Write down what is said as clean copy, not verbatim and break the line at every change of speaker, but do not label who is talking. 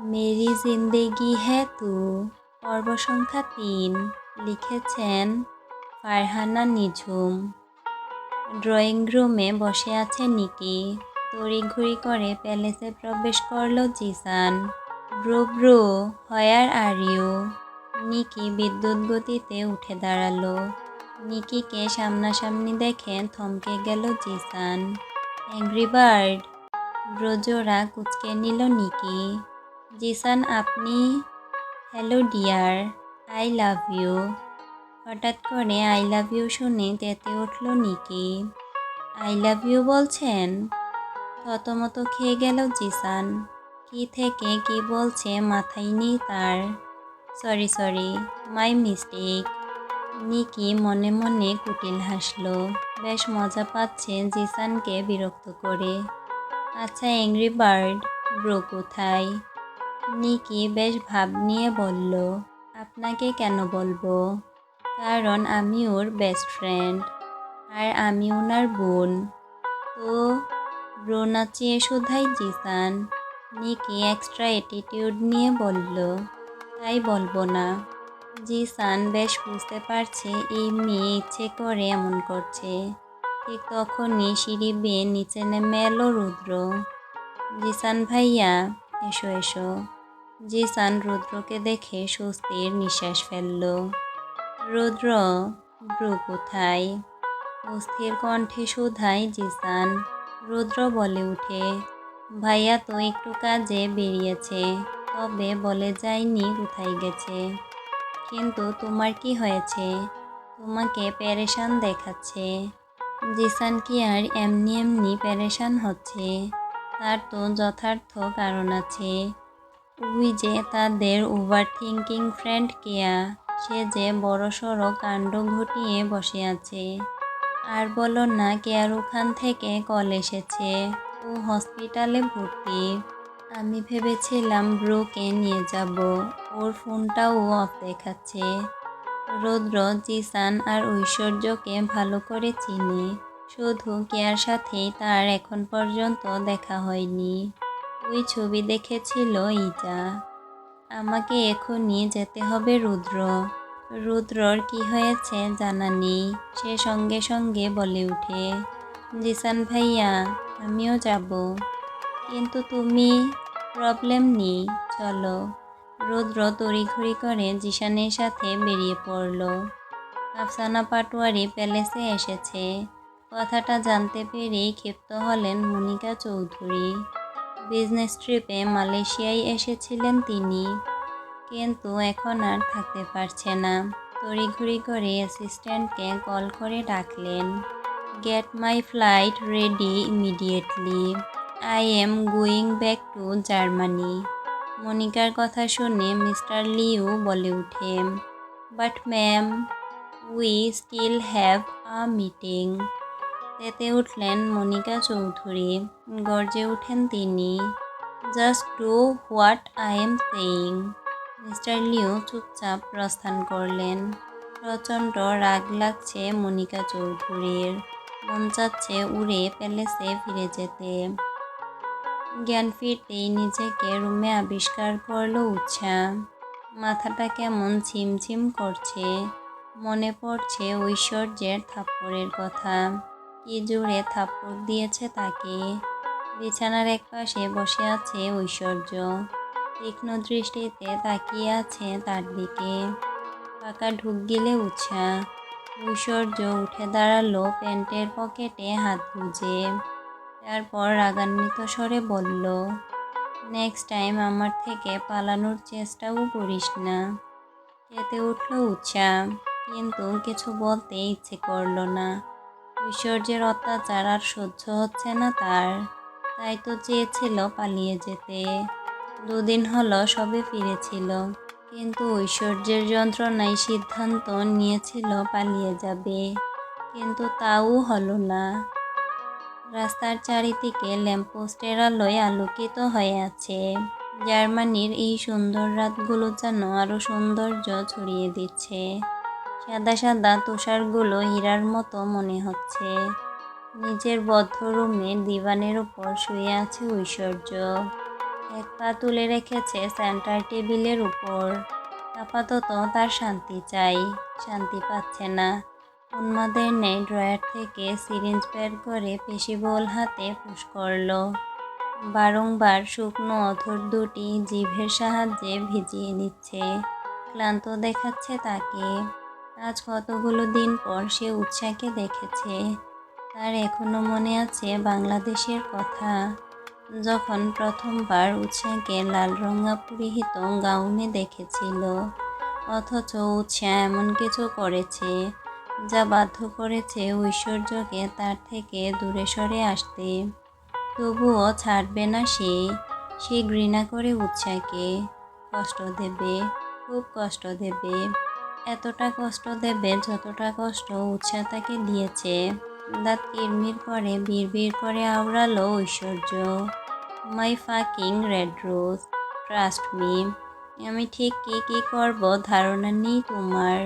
Mary জিন্দেগি হ্যায় তু পর্ব সংখ্যা ৩ লিখেছেন ফারহানা নিঝুম। ড্রয়িং রুমে বসে আছে নিকি। তড়িঘড়ি করে প্যালেসে প্রবেশ করলো Jisan. Bro bro, where are you? Nikki বিদ্যুৎ গতিতে উঠে দাঁড়ালো। নিকিকে সামনাসামনি দেখে থমকে গেল জিসান। অ্যাংরি বার্ড, ব্রোজোরা কুঁচকে নিল নিকি। জিসান আপনি? Hello dear, I love you. হঠাৎ করে আই লাভ ইউ শুনে তেতে উঠল নিকি। আই লাভ ইউ বলছেন? থতমত খেয়ে গেল জিসান। কি থেকে কি বলছে মাথায় নেই তার। Sorry, my mistake. নিকি মনে মনে কুটিল হাসল। বেশ মজা পাচ্ছে জিসানকে বিরক্ত করে। আচ্ছা অ্যাংরি বার্ড, ব্রো কোথায়? নিকি বেশ ভাব নিয়ে বলল, আপনাকে কেন বলবো? কারণ আমি ওর বেস্ট ফ্রেন্ড, আর আমি ওনার বোন। তো ব্রো নাচিয়ে শোধাই জিসান। নিকি এক্সট্রা অ্যাটিটিউড নিয়ে বলল, তাই বলবো না। জিসান বেশ বুঝতে পারছে এই মেয়ে ইচ্ছে করে এমন করছে। ঠিক তখনই সিঁড়ি বেয়ে নিচে নেমে এলো রুদ্র। জিসান ভাইয়া, এসো এসো। জিসান রুদ্রকে দেখে স্বস্তির নিঃশ্বাস ফেলল। রুদ্র, ব্রু কোথায়? অস্থির কণ্ঠে শোধায় জিসান। রুদ্র বলে উঠে, ভাইয়া তো একটু কাজে বেরিয়েছে, তবে বলে যায়নি কোথায় গেছে। কিন্তু তোমার কি হয়েছে? তোমাকে পেরেশান দেখাচ্ছে। জিসান কি আর এমনি এমনি পেরেশান হচ্ছে? তার তো যথার্থ কারণ আছে। ওই যে তাদের ওভার থিঙ্কিং ফ্রেন্ড কেয়া, সে যে বড়সড় কাণ্ড ঘটিয়ে বসে আছে। আর বলো না, কেয়ার ওখান থেকে কল এসেছে, ও হসপিটালে ভর্তি। আমি ভেবেছিলাম ব্রোকে নিয়ে যাব, ওর ফোনটাও অফ দেখাচ্ছে। রুদ্র জিসান আর ঐশ্বর্যকে ভালো করে চিনে, শুধু কেয়ার সাথেই তার এখন পর্যন্ত দেখা হয়নি। ওই ছবি দেখেছিল ইজা। আমাকে এখনই যেতে হবে রুদ্র। রুদ্রর কি হয়েছে জানা নেই, সে সঙ্গে সঙ্গে বলে উঠে, জিসান ভাইয়া আমিও যাব। কিন্তু তুমি? প্রবলেম নেই, চলো। রুদ্র তড়িঘড়ি করে জিসানের সাথে বেরিয়ে পড়ল। আফসানা পাটোয়ারি প্যালেসে এসেছে, কথাটা জানতে পেরেই ক্ষিপ্ত হলেন মনিকা চৌধুরী। বিজনেস ট্রিপে মালয়েশিয়ায় এসেছিলেন তিনি, কিন্তু এখন আর থাকতে পারছে না। তড়িঘড়ি করে অ্যাসিস্ট্যান্টকে কল করে ডাকলেন, get my flight ready immediately, I am going back to Germany. মনিকার কথা শুনে মিস্টার লিউ বলে উঠে, but ma'am, we still have a meeting. তেতে উঠলেন মনিকা চৌধুরী। গর্জে ওঠেন তিনি, just do what I am saying. Mister Liu চুপচাপ প্রস্থান করলেন। প্রচণ্ড রাগ লাগছে মনিকা চৌধুরীর। মন চাচ্ছে উড়ে প্যালেসে ফিরে যেতে। জ্ঞান ফিরতেই নিজেকে রুমে আবিষ্কার করল উৎসা। মাথাটা কেমন ঝিমঝিম করছে। মনে পড়ছে ঐশ্বর্যের থাপ্পড়ের কথা। কি জোরে থাপ্পড় দিয়েছে তাকে। বিছানার একপাশে বসে আছে ঐশ্বর্য, তীক্ষ্ণ দৃষ্টিতে তাকিয়ে আছে তার দিকে। পাকা ঢুক গিলে উৎসা। ঐশ্বর্য উঠে দাঁড়ালো প্যান্টের পকেটে হাত গুজে। তারপর রাগান্বিত স্বরে বলল, নেক্সট টাইম আমার থেকে পালানোর চেষ্টাও করিস না। চেতে উঠল উৎসা, কিন্তু কিছু বলতে ইচ্ছে করল না। ঐশ্বর্যের অত্যাচার আর সহ্য হচ্ছে না তার। তাই তো চেয়েছিল পালিয়ে যেতে। 2 দিন হলো সবে ফিরেছিল, কিন্তু ঐশ্বর্যের যন্ত্রণায় সিদ্ধান্ত নিয়েছিল পালিয়ে যাবে, কিন্তু তাও হলো না। রাস্তার চারিদিকে ল্যাম্পপোস্টের আলোয় আলোকিত হয়ে আছে। জার্মানির এই সুন্দর রাতগুলো যেন আরো সৌন্দর্য ছড়িয়ে দিচ্ছে। সাদা সাদা তুষারগুলো হীরার মতো মনে হচ্ছে। নিজের বদ্ধ রুমে দিবানের উপর শুয়ে আছে ঐশ্বর্য। এক পা তুলে রেখেছে সেন্টার টেবিলের উপর। আপাতত তার শান্তি চাই, শান্তি পাচ্ছে না। উন্মাদের ন্যায় ড্রয়ার থেকে সিরিঞ্জ বের করে পেশিবহুল হাতে পুশ করল। বারংবার শুকনো অধর দুটি জিভের সাহায্যে ভিজিয়ে নিচ্ছে। ক্লান্ত দেখাচ্ছে তাকে। আজ কতগুলো দিন পর সে উৎসাকে দেখেছে। তার এখনো মনে আছে বাংলাদেশের কথা, যখন প্রথমবার উৎসাকে লাল রঙা পরিহিত গাউনে দেখেছিল। অথচ উৎসা এমন কিছু করেছে যা বাধ্য করেছে ঐশ্বর্যকে তার থেকে দূরে সরে আসতে। তবুও ছাড়বে না সে। সে ঘৃণা করে উৎসাকে। কষ্ট দেবে, খুব কষ্ট দেবে। এতটা কষ্ট দেবে যতটা কষ্ট উৎসা তাকে দিয়েছে। দাঁত কিরমির করে বিড়বিড় করে আওড়ালো Aishwarya. My fucking red rose, trust me. আমি ঠিক কি করব ধারণা নেই তোমার।